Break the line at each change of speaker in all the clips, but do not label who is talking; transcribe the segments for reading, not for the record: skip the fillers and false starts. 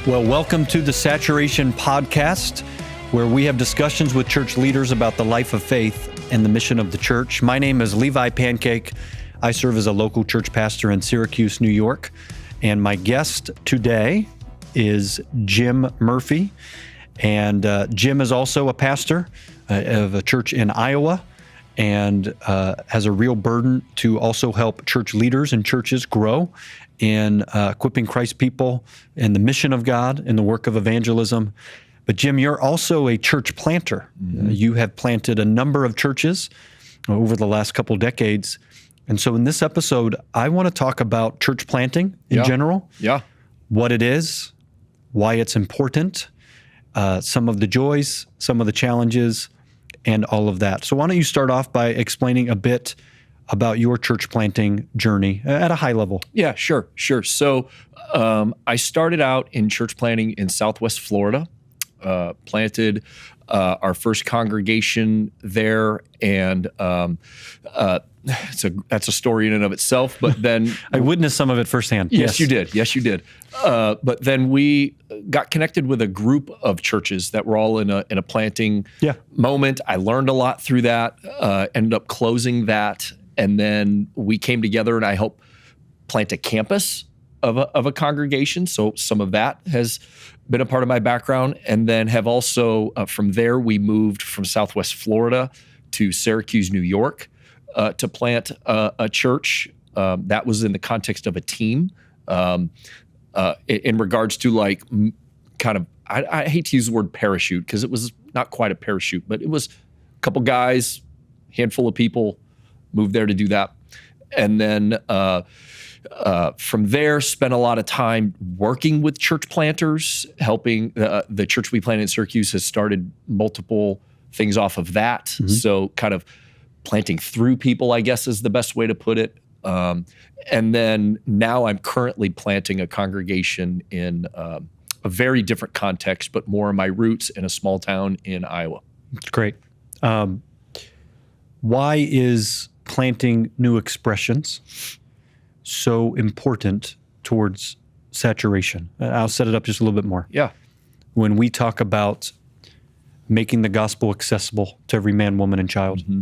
Well, welcome to the Saturation Podcast, where we have discussions with church leaders about the life of faith and the mission of the church. My name is Levi Pancake. I serve as a local church pastor in Syracuse, New York. And my guest today is Jim Murphy. And Jim is also a pastor of a church in Iowa and has a real burden to also help church leaders and churches grow in equipping Christ's people in the mission of God, in the work of evangelism. But Jim, you're also a church planter. Mm-hmm. You have planted a number of churches over the last couple decades. And so in this episode, I want to talk about church planting in general, what it is, why it's important, some of the joys, some of the challenges, and all of that. So why don't you start off by explaining a bit about your church planting journey at a high level?
Yeah, sure. So I started out in church planting in Southwest Florida, planted our first congregation there, and that's a story in and of itself. But then
I witnessed some of it firsthand.
Yes, you did. But then we got connected with a group of churches that were all in a planting moment. I learned a lot through that. Ended up closing that. And then we came together and I helped plant a campus of a congregation. So some of that has been a part of my background. And then have also, from there, we moved from Southwest Florida to Syracuse, New York, to plant a church. That was in the context of a team. In regards to like kind of, I hate to use the word parachute because it was not quite a parachute, but it was a couple guys, handful of people, moved there to do that. And then from there, spent a lot of time working with church planters, helping. The church we planted in Syracuse has started multiple things off of that. Mm-hmm. So kind of planting through people, I guess, is the best way to put it. And then now I'm currently planting a congregation in a very different context, but more of my roots in a small town in Iowa.
That's great. Why is planting new expressions so important towards saturation? I'll set it up just a little bit more.
Yeah.
When we talk about making the gospel accessible to every man, woman, and child, mm-hmm.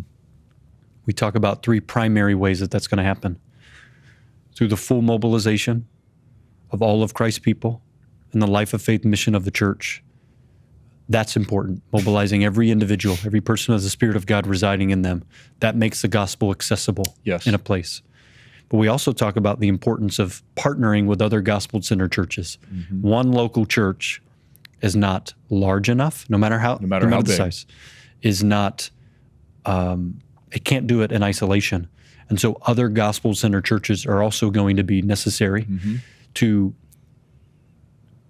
we talk about three primary ways that that's going to happen. Through the full mobilization of all of Christ's people and the life of faith mission of the church. That's important, mobilizing every individual, every person has the Spirit of God residing in them. That makes the gospel accessible in a place. But we also talk about the importance of partnering with other gospel-centered churches. Mm-hmm. One local church is not large enough, no matter how the size, is not, it can't do it in isolation. And so other gospel-centered churches are also going to be necessary mm-hmm. to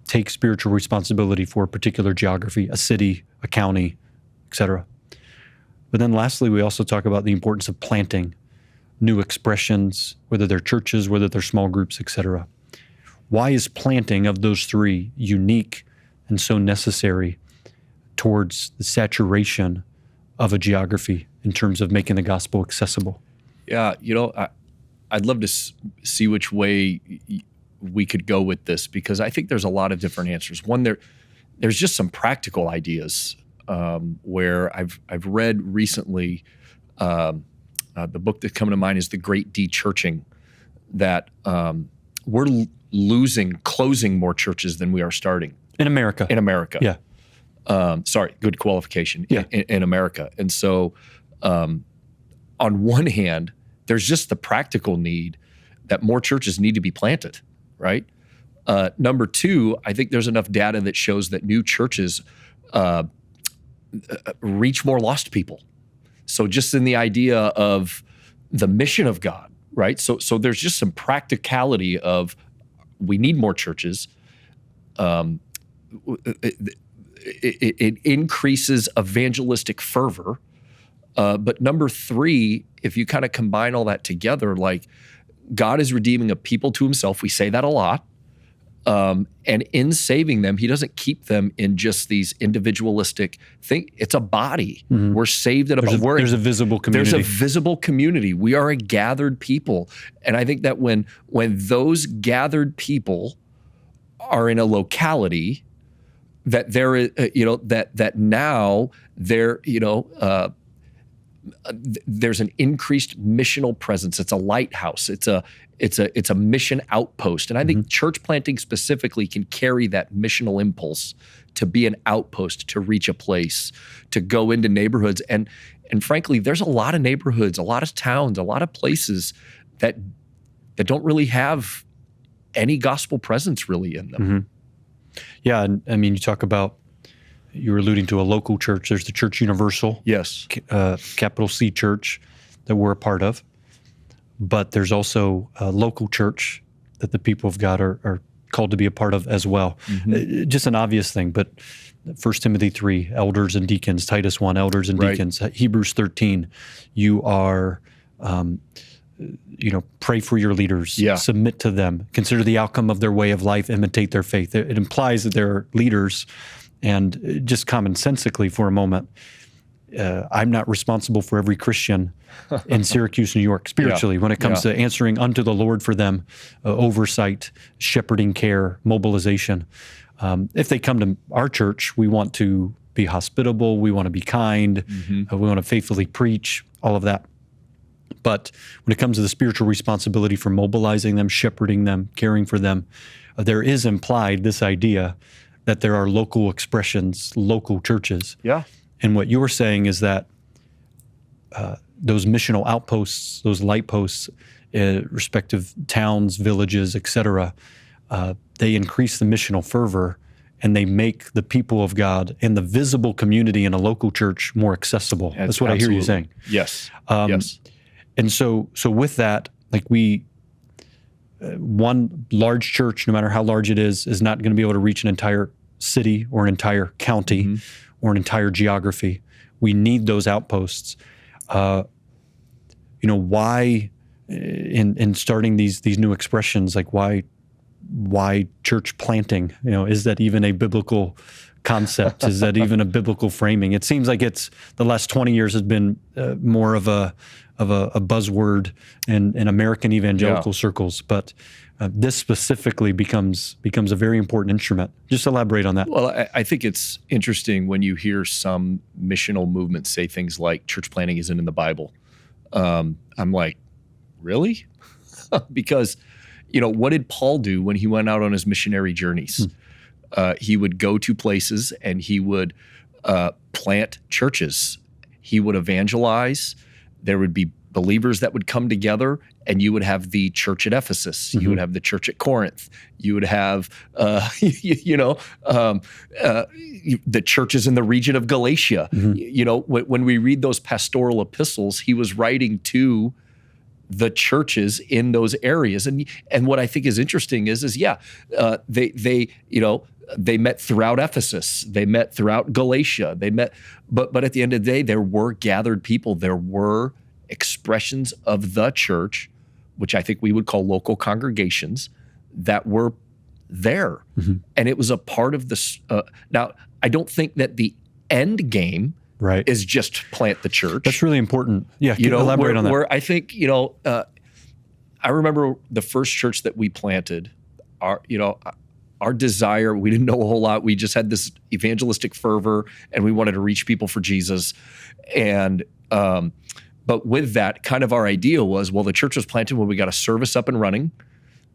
take spiritual responsibility for a particular geography, a city, a county, etc. But then lastly, we also talk about the importance of planting new expressions, whether they're churches, whether they're small groups, etc. Why is planting of those three unique and so necessary towards the saturation of a geography in terms of making the gospel accessible?
Yeah, I'd love to see which way we could go with this, because I think there's a lot of different answers. One, there's just some practical ideas where I've read recently. The book that's coming to mind is The Great De-Churching, that we're closing more churches than we are starting.
In America.
Yeah. Good qualification. Yeah. In America. And so on one hand, there's just the practical need that more churches need to be planted. Right. Number two, I think there's enough data that shows that new churches reach more lost people. So just in the idea of the mission of God, right? So there's just some practicality of we need more churches. It increases evangelistic fervor. But number three, if you kind of combine all that together, like, God is redeeming a people to himself. We say that a lot. And in saving them, he doesn't keep them in just these individualistic things. It's a body. Mm-hmm. We're saved at
there's a visible community.
There's a visible community. We are a gathered people. And I think that when those gathered people are in a locality that there is, that now there, there's an increased missional presence. It's a lighthouse. It's a mission outpost. And I think church planting specifically can carry that missional impulse to be an outpost, to reach a place, to go into neighborhoods. And frankly, there's a lot of neighborhoods, a lot of towns, a lot of places that don't really have any gospel presence really in them.
Mm-hmm. Yeah, and I mean, you were alluding to a local church. There's the Church Universal.
Yes.
Capital C Church that we're a part of. But there's also a local church that the people of God are called to be a part of as well. Mm-hmm. Just an obvious thing, but 1 Timothy 3, elders and deacons, Titus 1, elders and deacons, Hebrews 13, you are, pray for your leaders, submit to them, consider the outcome of their way of life, imitate their faith. It implies that they're leaders, and just commonsensically for a moment, I'm not responsible for every Christian in Syracuse, New York, spiritually, when it comes to answering unto the Lord for them, oversight, shepherding care, mobilization. If they come to our church, we want to be hospitable, we want to be kind, we want to faithfully preach, all of that. But when it comes to the spiritual responsibility for mobilizing them, shepherding them, caring for them, there is implied this idea that there are local expressions, local churches.
Yeah.
And what you were saying is that those missional outposts, those light posts, respective towns, villages, et cetera, they increase the missional fervor, and they make the people of God and the visible community in a local church more accessible. That's what I hear you saying.
Yes.
Yes. And so with that, like one large church, no matter how large it is not going to be able to reach an entire city or an entire county or an entire geography. We need those outposts. Why in starting these new expressions, like why church planting? Is that even a biblical concept? Is that even a biblical framing? It seems like it's the last 20 years has been more of a buzzword in American evangelical circles, but this specifically becomes a very important instrument. Just elaborate on that.
Well, I think it's interesting when you hear some missional movements say things like church planting isn't in the Bible. I'm like, really? Because, what did Paul do when he went out on his missionary journeys? He would go to places and he would plant churches. He would evangelize. There would be believers that would come together, and you would have the church at Ephesus. You would have the church at Corinth. You would have, the churches in the region of Galatia. When we read those pastoral epistles, he was writing to the churches in those areas. And what I think is interesting is they met throughout Ephesus. They met throughout Galatia. They met, but at the end of the day, there were gathered people. There were expressions of the church, which I think we would call local congregations, that were there. And it was a part of this. Now, I don't think that the end game is just plant the church.
That's really important. Yeah, elaborate on that.
Where I think, I remember the first church that we planted, our desire, we didn't know a whole lot. We just had this evangelistic fervor, and we wanted to reach people for Jesus. And but with that, kind of our idea was, well, the church was planted when we got a service up and running.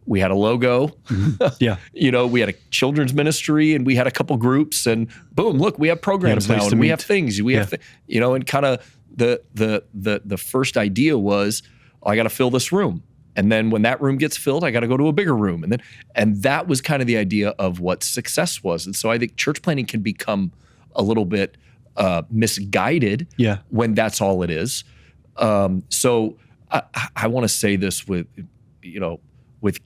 We had a logo. We had a children's ministry, and we had a couple groups, and boom, look, we have programs now, and we have things. We have, and kind of the first idea was, I got to fill this room. And then when that room gets filled, I got to go to a bigger room. And that was kind of the idea of what success was. And so I think church planting can become a little bit misguided when that's all it is. So I want to say this with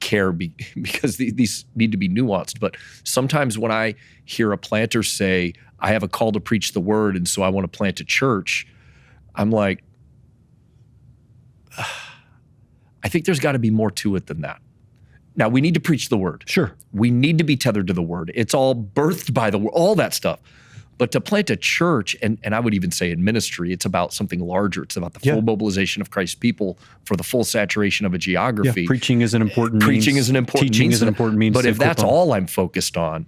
care because these need to be nuanced. But sometimes when I hear a planter say, I have a call to preach the word, and so I want to plant a church, I'm like, I think there's got to be more to it than that. Now, we need to preach the word.
Sure.
We need to be tethered to the word. It's all birthed by the word, all that stuff. But to plant a church, and I would even say in ministry, it's about something larger. It's about the full mobilization of Christ's people for the full saturation of a geography.
Yeah, preaching is an important means.
Preaching is an important
Teaching
means.
is an important means.
But
to
if that's
equip them.
all I'm focused on,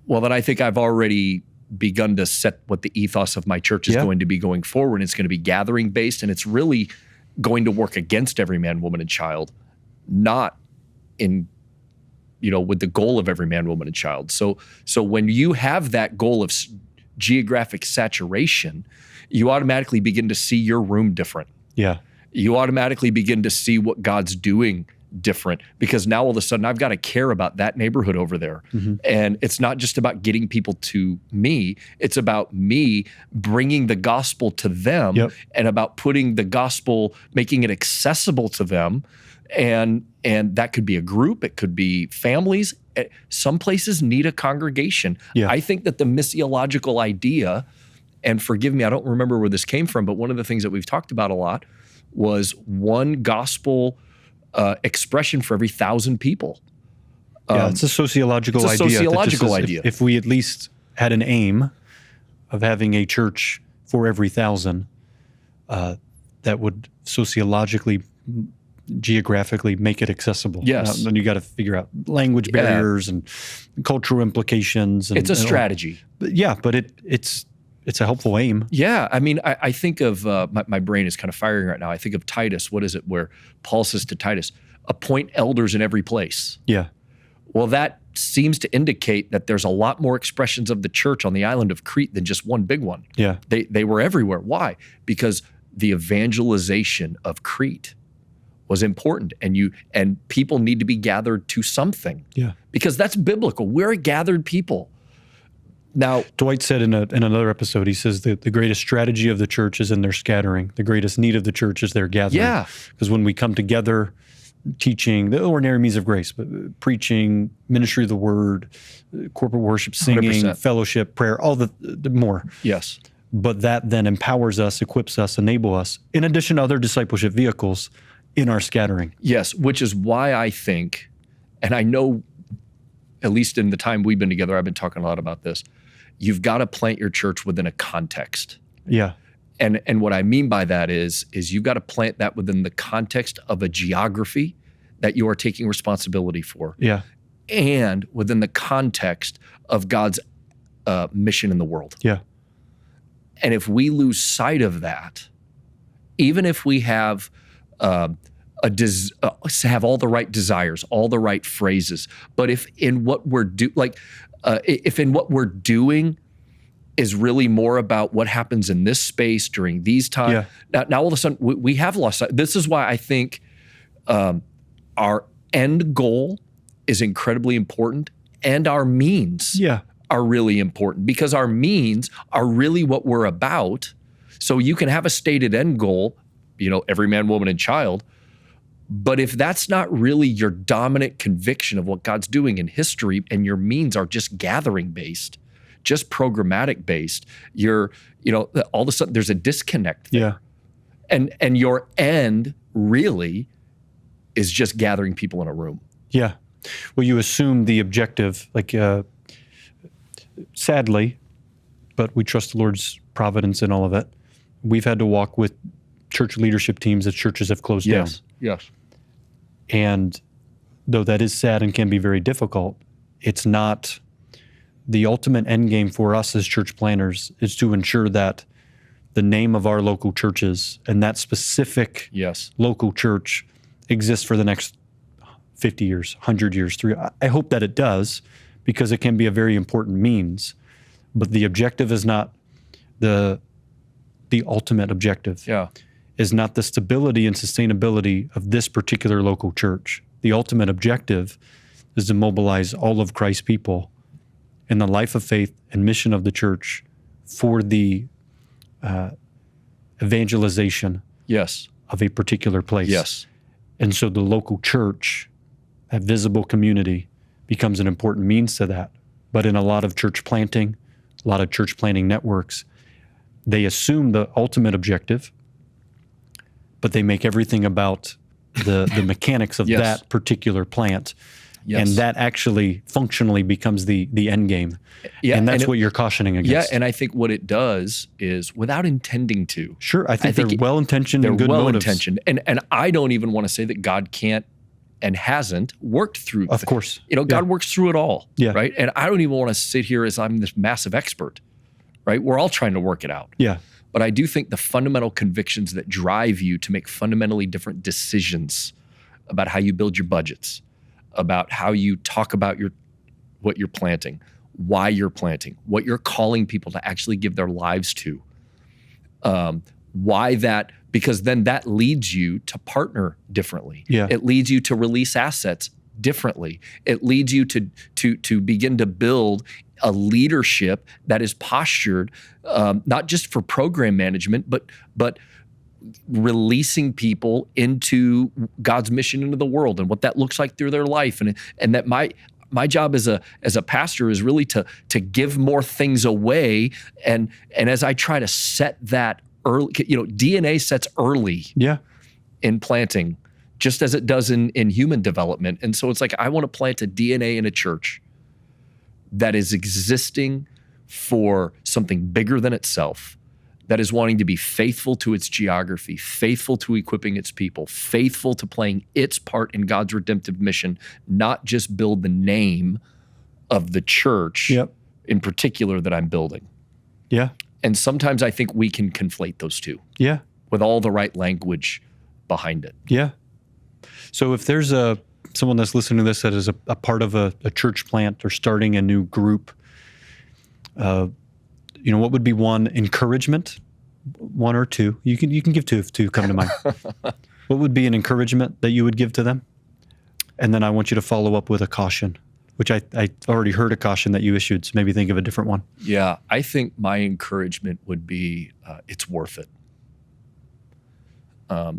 well, then I think I've already begun to set what the ethos of my church is going to be going forward. It's going to be gathering based, and it's really going to work against every man, woman, and child, not in, with the goal of every man, woman, and child. So when you have that goal of geographic saturation, you automatically begin to see your room different.
Yeah.
You automatically begin to see what God's doing different, because now all of a sudden I've got to care about that neighborhood over there.
Mm-hmm.
And it's not just about getting people to me, it's about me bringing the gospel to them, and about putting the gospel, making it accessible to them. And that could be a group, it could be families. Some places need a congregation.
Yeah.
I think that the missiological idea, and forgive me, I don't remember where this came from, but one of the things that we've talked about a lot was one gospel expression for every 1,000 people.
It's a sociological idea.
It's a sociological idea.
If we at least had an aim of having a church for every 1,000, that would sociologically, geographically make it accessible.
Yes.
Then you got to figure out language barriers and cultural implications. And,
it's a strategy.
But it's a helpful aim.
Yeah. I mean, I think of, my brain is kind of firing right now. I think of Titus. What is it where Paul says to Titus, appoint elders in every place?
Yeah.
Well, that seems to indicate that there's a lot more expressions of the church on the island of Crete than just one big one.
Yeah.
They were everywhere. Why? Because the evangelization of Crete was important, and people need to be gathered to something.
Yeah.
Because that's biblical. We're a gathered people. Now,
Dwight said in another episode, he says that the greatest strategy of the church is in their scattering. The greatest need of the church is their gathering.
Yeah.
Because when we come together, teaching, the ordinary means of grace, but preaching, ministry of the word, corporate worship, singing,
100%.
fellowship, prayer, all the more.
yes.
But that then empowers us, equips us, enable us, in addition to other discipleship vehicles, in our scattering.
Yes, which is why I think, and I know, at least in the time we've been together, I've been talking a lot about this, you've got to plant your church within a context.
Yeah.
And what I mean by that is you've got to plant that within the context of a geography that you are taking responsibility for.
Yeah.
And within the context of God's mission in the world.
Yeah.
And if we lose sight of that, even if we have have all the right desires, all the right phrases, but if in what we're if in what we're doing is really more about what happens in this space during these times, now all of a sudden we have lost sight. This is why I think our end goal is incredibly important, and our means are really important, because our means are really what we're about. So you can have a stated end goal, every man, woman, and child, but if that's not really your dominant conviction of what God's doing in history, and your means are just gathering based, just programmatic based, you're, all of a sudden there's a disconnect there.
Yeah.
And your end really is just gathering people in a room.
Yeah. Well, you assume the objective, sadly, but we trust the Lord's providence in all of it. We've had to walk with church leadership teams as churches have closed down.
Yes.
And though that is sad and can be very difficult, it's not the ultimate end game for us as church planners is to ensure that the name of our local churches and that specific local church exists for the next 50 years, 100 years, I hope that it does, because it can be a very important means. But the objective is not the ultimate objective.
Yeah.
Is not the stability and sustainability of this particular local church. The ultimate objective is to mobilize all of Christ's people in the life of faith and mission of the church for the evangelization of a particular place.
Yes.
And so the local church, that visible community, becomes an important means to that. But in a lot of church planting, a lot of church planting networks, they assume the ultimate objective, but they make everything about the mechanics of that particular plant.
Yes.
And that actually functionally becomes the end game.
Yeah,
And that's what you're cautioning against.
Yeah, and I think what it does is, without intending to.
Sure, I think they're well-intentioned and good
They're
motives.
well-intentioned. And I don't even want to say that God can't and hasn't worked through.
Of course.
God works through it all,
Yeah.
right? And I don't even want to sit here as I'm this massive expert, right? We're all trying to work it out.
Yeah.
But I do think the fundamental convictions that drive you to make fundamentally different decisions about how you build your budgets, about how you talk about what you're planting, why you're planting, what you're calling people to actually give their lives to, why that, because then that leads you to partner differently.
Yeah.
It leads you to release assets differently. It leads you to begin to build a leadership that is postured, not just for program management, but releasing people into God's mission into the world and what that looks like through their life. And that my job as a pastor is really to give more things away. And as I try to set that early, DNA sets early in planting, just as it does in human development. And so it's like, I want to plant a DNA in a church that is existing for something bigger than itself, that is wanting to be faithful to its geography, faithful to equipping its people, faithful to playing its part in God's redemptive mission, not just build the name of the church in particular that I'm building.
Yeah.
And sometimes I think we can conflate those two.
Yeah.
With all the right language behind it.
Yeah. So if there's someone that's listening to this that is a part of a church plant or starting a new group, what would be one encouragement? One or two? You can give two if two come to mind. What would be an encouragement that you would give to them? And then I want you to follow up with a caution, which I already heard a caution that you issued, so maybe think of a different one.
Yeah, I think my encouragement would be it's worth it.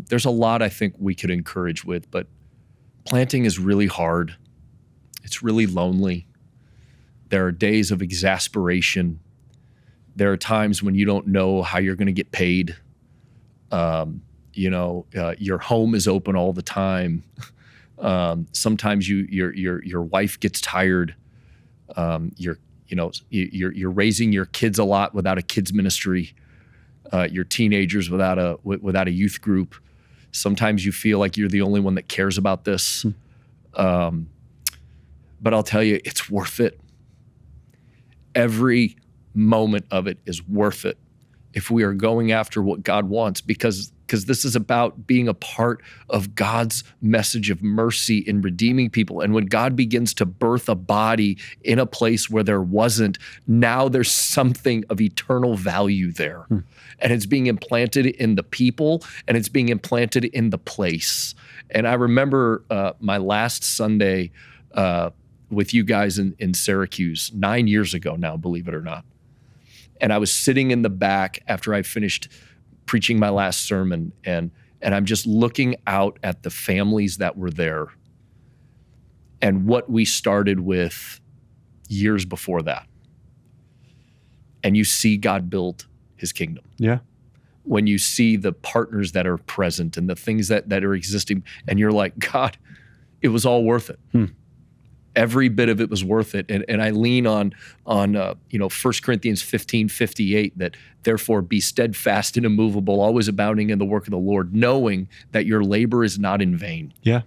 There's a lot I think we could encourage with, but planting is really hard. It's really lonely. There are days of exasperation. There are times when you don't know how you're going to get paid. Your home is open all the time. Sometimes your wife gets tired. You're raising your kids a lot without a kids ministry. Your teenagers without a youth group. Sometimes you feel like you're the only one that cares about this. But I'll tell you, it's worth it. Every moment of it is worth it if we are going after what God wants, because this is about being a part of God's message of mercy in redeeming people. And when God begins to birth a body in a place where there wasn't, now there's something of eternal value there. And it's being implanted in the people, and it's being implanted in the place. And I remember my last Sunday with you guys in Syracuse 9 years ago now, believe it or not. And I was sitting in the back after I finished preaching my last sermon, and I'm just looking out at the families that were there and what we started with years before that. And you see God build his kingdom.
Yeah.
When you see the partners that are present and the things that are existing, and you're like, God, it was all worth it. Every bit of it was worth it. And I lean on 1 Corinthians 15:58, that therefore be steadfast and immovable, always abounding in the work of the Lord, knowing that your labor is not in vain.
Yeah.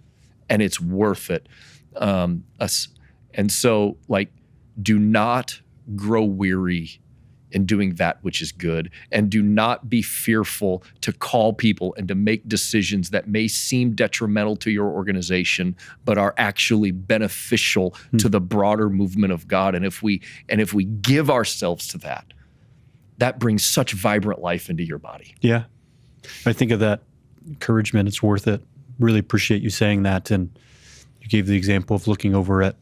And it's worth it. And so, do not grow weary in doing that which is good, and do not be fearful to call people and to make decisions that may seem detrimental to your organization, but are actually beneficial to the broader movement of God. And if we give ourselves to that brings such vibrant life into your body.
Yeah. I think of that encouragement. It's worth it. Really appreciate you saying that. And you gave the example of looking over at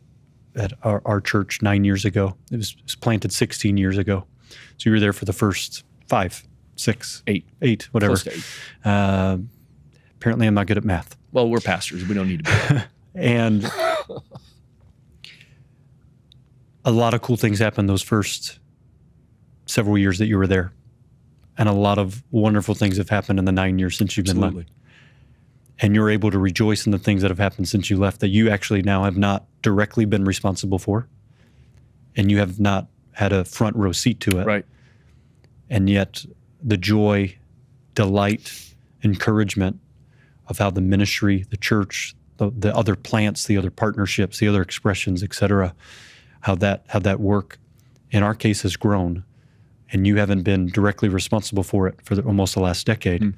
our church 9 years ago. It was planted 16 years ago. So you were there for the first 5, 6, 8, whatever.
Close to 8.
Apparently I'm not good at math.
Well, we're pastors. We don't need to be.
And a lot of cool things happened those first several years that you were there. And a lot of wonderful things have happened in the 9 years since you've been left. and you're able to rejoice in the things that have happened since you left that you actually now have not directly been responsible for, and you have not had a front row seat to it.
Right.
And yet the joy, delight, encouragement of how the ministry, the church, the other plants, the other partnerships, the other expressions, et cetera, how that work in our case has grown, and you haven't been directly responsible for it for almost the last decade,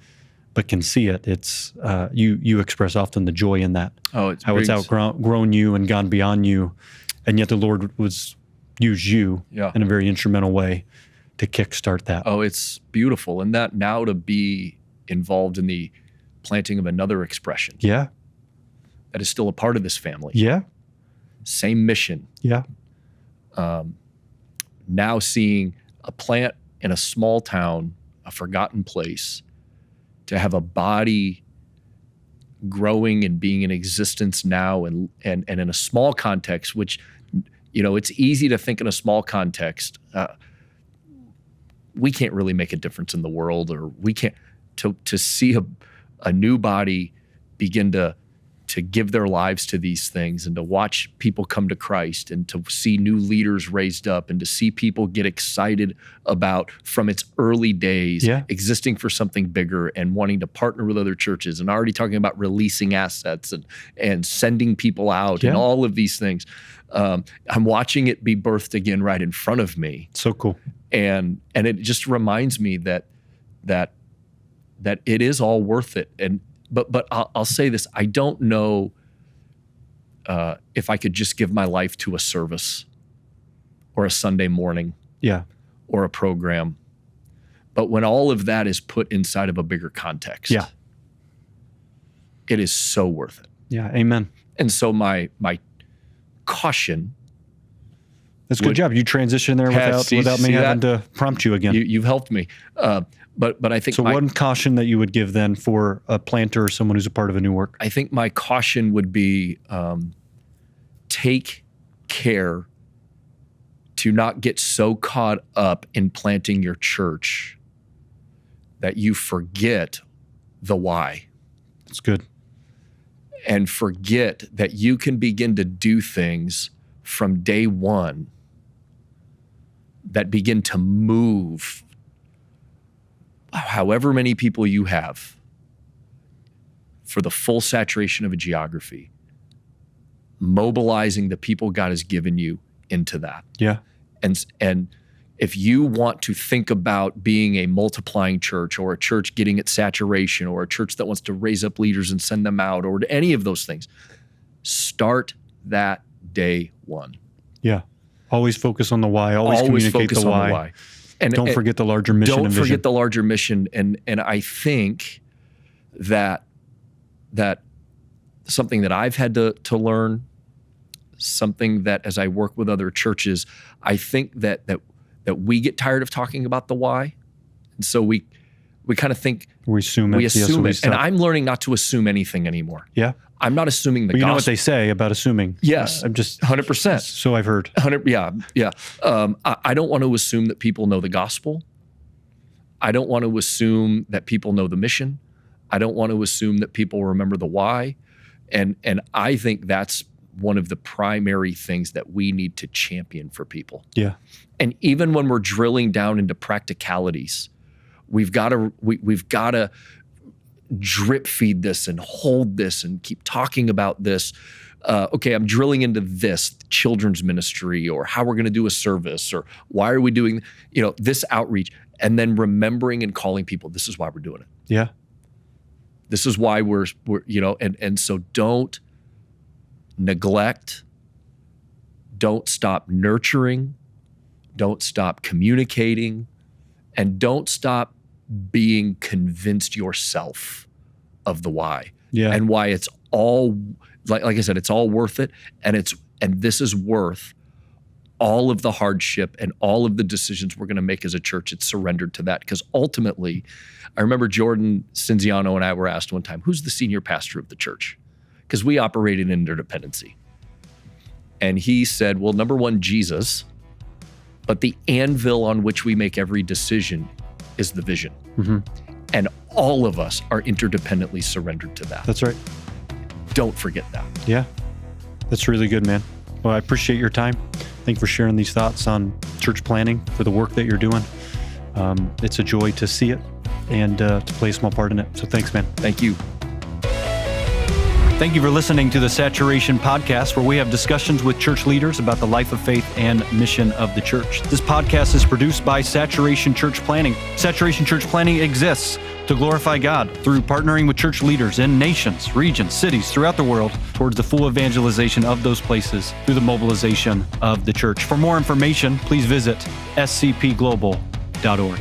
but can see it. It's you express often the joy in that.
Oh, it's
how it's outgrown you and gone beyond you, and yet the Lord used you in a very instrumental way to kickstart that.
Oh, it's beautiful, and that now to be involved in the planting of another expression.
Yeah.
That is still a part of this family.
Yeah.
Same mission.
Yeah.
Now seeing a plant in a small town, a forgotten place, to have a body growing and being in existence now and in a small context, which, it's easy to think in a small context, we can't really make a difference in the world, or we can't, to see a new body begin to give their lives to these things, and to watch people come to Christ, and to see new leaders raised up, and to see people get excited about, from its early days, existing for something bigger and wanting to partner with other churches, and already talking about releasing assets and sending people out and all of these things. I'm watching it be birthed again right in front of me.
So cool.
And it just reminds me that it is all worth it. But I'll say this: I don't know if I could just give my life to a service or a Sunday morning, or a program. But when all of that is put inside of a bigger context, it is so worth it.
Yeah, amen.
And so my caution.
That's a good job. You transitioned there without me having to prompt you again.
You've helped me. But I think
so. One caution that you would give then for a planter or someone who's a part of a new work?
I think my caution would be take care to not get so caught up in planting your church that you forget the why.
That's good.
And forget that you can begin to do things from day one that begin to move however many people you have for the full saturation of a geography, mobilizing the people God has given you into that.
Yeah.
And if you want to think about being a multiplying church, or a church getting its saturation, or a church that wants to raise up leaders and send them out, or any of those things, start that day one.
Yeah. Always focus on the why. Always communicate the why. And don't forget the larger mission and vision.
Don't forget the larger mission. And I think that something that I've had to learn, something that as I work with other churches, I think that we get tired of talking about the why. And so we kind of think
we assume it.
And I'm learning not to assume anything anymore.
Yeah.
I'm not assuming the gospel.
You know what they say about assuming.
Yes.
I'm just
100%.
So I've heard.
100. Yeah. I don't want to assume that people know the gospel. I don't want to assume that people know the mission. I don't want to assume that people remember the why. And I think that's one of the primary things that we need to champion for people.
Yeah.
And even when we're drilling down into practicalities, we've got to drip feed this and hold this and keep talking about this. Okay, I'm drilling into this children's ministry, or how we're going to do a service, or why are we doing, this outreach, and then remembering and calling people, this is why we're doing it.
Yeah.
This is why we're and so don't neglect, don't stop nurturing, don't stop communicating, and don't stop being convinced yourself of the why.
Yeah.
And why it's all, like I said, it's all worth it. And this is worth all of the hardship and all of the decisions we're going to make as a church. It's surrendered to that. Because ultimately, I remember Jordan Cinziano and I were asked one time, who's the senior pastor of the church? Because we operated in interdependency. And he said, well, number one, Jesus, but the anvil on which we make every decision is the vision.
Mm-hmm.
And all of us are interdependently surrendered to that.
That's right.
Don't forget that.
Yeah. That's really good, man. Well, I appreciate your time. Thank you for sharing these thoughts on church planning, for the work that you're doing. It's a joy to see it and to play a small part in it. So thanks, man.
Thank you.
Thank you for listening to the Saturation Podcast, where we have discussions with church leaders about the life of faith and mission of the church. This podcast is produced by Saturation Church Planning. Saturation Church Planning exists to glorify God through partnering with church leaders in nations, regions, cities throughout the world towards the full evangelization of those places through the mobilization of the church. For more information, please visit scpglobal.org.